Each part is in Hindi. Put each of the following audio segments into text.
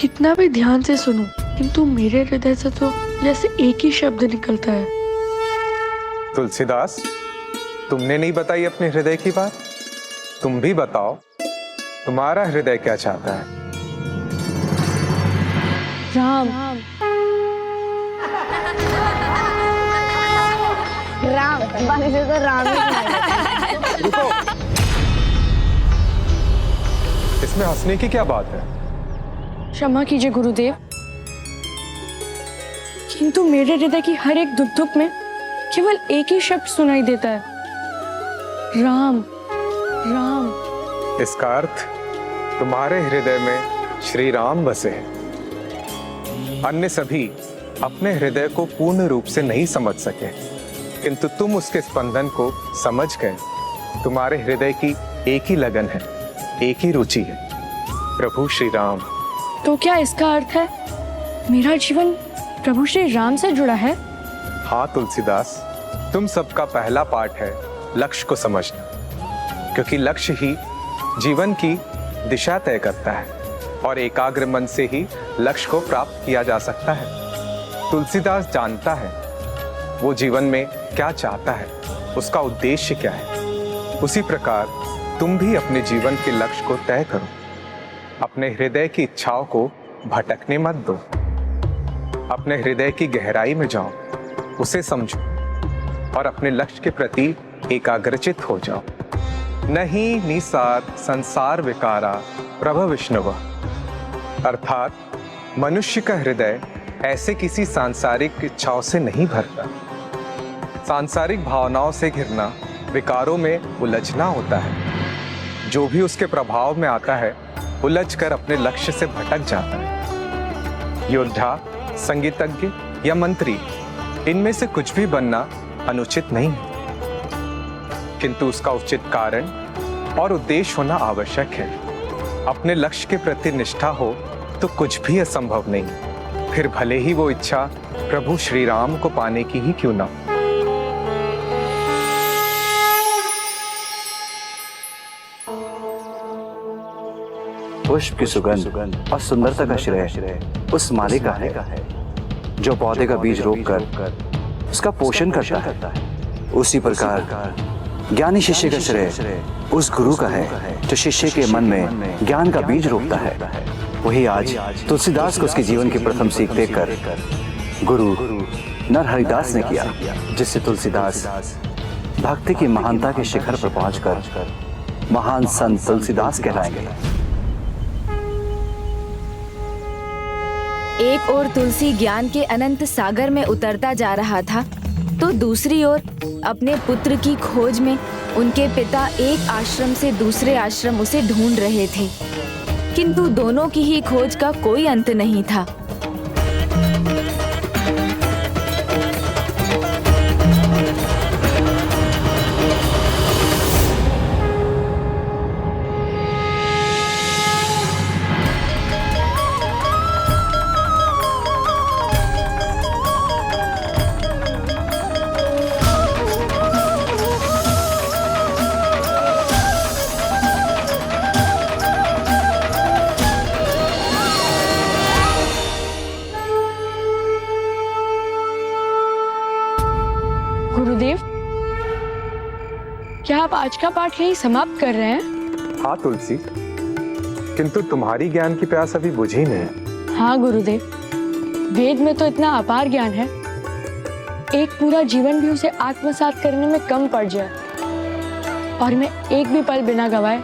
कितना भी ध्यान से सुनूं, किंतु मेरे हृदय से तो जैसे एक ही शब्द निकलता है। तुलसीदास, तुमने नहीं बताई अपने हृदय की बात। तुम भी बताओ, तुम्हारा हृदय क्या चाहता है? राम। राम बानी से तो राम ही सुनाई रुको, इसमें हंसने की क्या बात है? क्षमा कीजिए गुरुदेव, किंतु मेरे हृदय की हर एक दुख दुख में केवल एक ही शब्द सुनाई देता है, राम राम। इसका अर्थ तुम्हारे हृदय में श्री राम बसे हैं। अन्य सभी अपने हृदय को पूर्ण रूप से नहीं समझ सके, किंतु तुम उसके स्पंदन को समझ गए। तुम्हारे हृदय की एक ही लगन है, एक ही रुचि है, प्रभु श्री राम। तो क्या इसका अर्थ है मेरा जीवन प्रभु श्री राम से जुड़ा है? हाँ तुलसीदास, तुम सबका पहला पाठ है लक्ष्य को समझना, क्योंकि लक्ष्य ही जीवन की दिशा तय करता है और एकाग्र मन से ही लक्ष्य को प्राप्त किया जा सकता है। तुलसीदास जानता है वो जीवन में क्या चाहता है, उसका उद्देश्य क्या है। उसी प्रकार तुम भी अपने जीवन के लक्ष्य को तय करो। अपने हृदय की इच्छाओं को भटकने मत दो। अपने हृदय की गहराई में जाओ, उसे समझो और अपने लक्ष्य के प्रति एकाग्रचित हो जाओ। नहीं निसार संसार विकारा प्रभु विष्णुव, अर्थात मनुष्य का हृदय ऐसे किसी सांसारिक इच्छाओं से नहीं भरता। सांसारिक भावनाओं से घिरना विकारों में उलझना होता है। जो भी उसके प्रभाव में आता है उलझ कर अपने लक्ष्य से भटक जाता है। योद्धा, संगीतज्ञ या मंत्री, इनमें से कुछ भी बनना अनुचित नहीं है, किंतु उसका उचित कारण और उद्देश्य होना आवश्यक है। अपने लक्ष्य के प्रति निष्ठा हो तो कुछ भी असंभव नहीं, फिर भले ही वो इच्छा प्रभु श्री राम को पाने की ही क्यों ना। पुष्प की सुगंध और सुंदरता का श्रेय उस माली का है जो पौधे का बीज रोपकर उसका पोषण करता है। उसी प्रकार ज्ञानी शिष्य का श्रेय उस गुरु का है जो शिष्य के मन में ज्ञान का बीज रोपता है। वही आज तुलसीदास को उसके जीवन की प्रथम सीख देकर गुरु नर हरिदास ने किया, जिससे तुलसीदास भक्ति की महानता के शिखर पर पहुंचकर महान संत तुलसीदास कहलाएंगे। एक ओर तुलसी ज्ञान के अनंत सागर में उतरता जा रहा था, तो दूसरी ओर अपने पुत्र की खोज में उनके पिता एक आश्रम से दूसरे आश्रम उसे ढूंढ रहे थे, किंतु दोनों की ही खोज का कोई अंत नहीं था। गुरुदेव, क्या आप आज का पाठ यही समाप्त कर रहे हैं? हाँ तुलसी, किंतु तुम्हारी ज्ञान की प्यास अभी बुझी नहीं। हाँ गुरुदेव, वेद में तो इतना अपार ज्ञान है, एक पूरा जीवन भी उसे आत्मसात करने में कम पड़ जाए, और मैं एक भी पल बिना गवाए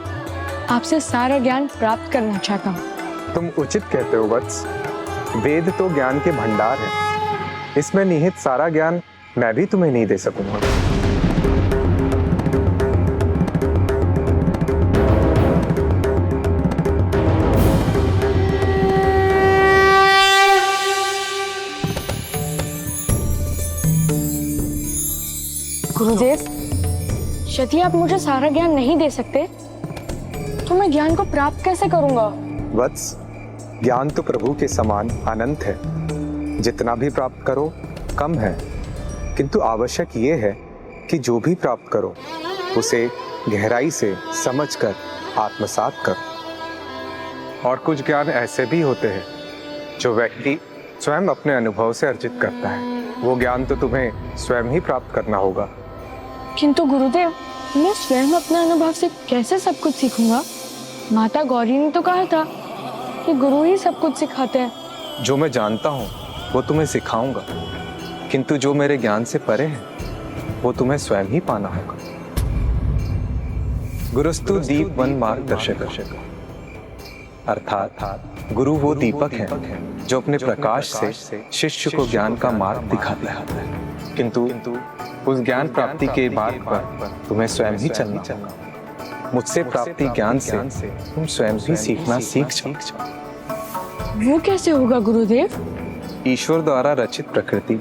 आपसे सारा ज्ञान प्राप्त करना चाहता हूँ। तुम उचित कहते हो वत्स। वेद तो ज्ञान के भंडार है, इसमें निहित सारा ज्ञान मैं भी तुम्हें नहीं दे सकूंगा। गुरुदेव, यदि आप मुझे सारा ज्ञान नहीं दे सकते तो मैं ज्ञान को प्राप्त कैसे करूंगा? वत्स, ज्ञान तो प्रभु के समान अनंत है। जितना भी प्राप्त करो कम है, किंतु आवश्यक ये है कि जो भी प्राप्त करो उसे गहराई से समझकर आत्मसात करो। और कुछ ज्ञान ऐसे भी होते हैं जो व्यक्ति स्वयं अपने अनुभव से अर्जित करता है, वो ज्ञान तो तुम्हें स्वयं ही प्राप्त करना होगा। किंतु गुरुदेव, मैं स्वयं अपने अनुभव से कैसे सब कुछ सीखूंगा? माता गौरी ने तो कहा था कि गुरु ही सब कुछ सिखाते हैं। जो मैं जानता हूँ वो तुम्हें सिखाऊंगा, किंतु जो मेरे ज्ञान से परे है वो तुम्हें स्वयं ही पाना होगा। गुरुस्तु दीप वन मार्गदर्शक, अर्थात गुरु वो दीपक है जो अपने प्रकाश से शिष्य को ज्ञान का मार्ग दिखाता है, किंतु उस ज्ञान प्राप्ति के मार्ग पर तुम्हें स्वयं ही चलना होगा। मुझसे प्राप्ति ज्ञान से तुम स्वयं भी सीखना सीख जाओ। वो कैसे होगा गुरुदेव? ईश्वर द्वारा रचित प्रकृति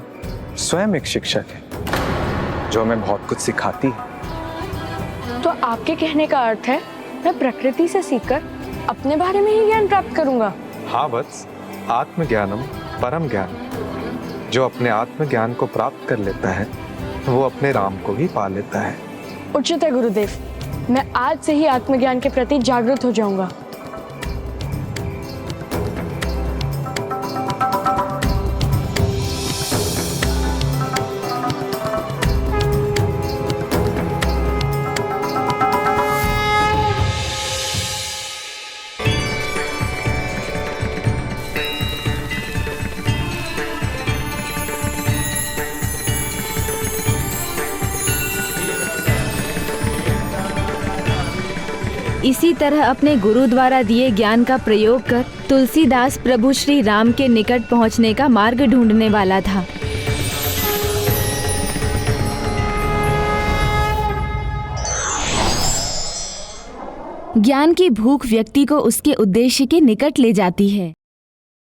स्वयं एक शिक्षक है जो हमें बहुत कुछ सिखाती है। तो आपके कहने का अर्थ है मैं प्रकृति से सीखकर अपने बारे में ही ज्ञान प्राप्त करूंगा? हाँ वत्स, आत्मज्ञानम परम ज्ञान। जो अपने आत्मज्ञान को प्राप्त कर लेता है वो अपने राम को ही पा लेता है। उचित है गुरुदेव, मैं आज से ही आत्मज्ञान के प्रति जागरूक हो जाऊंगा। इसी तरह अपने गुरु द्वारा दिए ज्ञान का प्रयोग कर तुलसीदास प्रभु श्री राम के निकट पहुंचने का मार्ग ढूंढने वाला था। ज्ञान की भूख व्यक्ति को उसके उद्देश्य के निकट ले जाती है।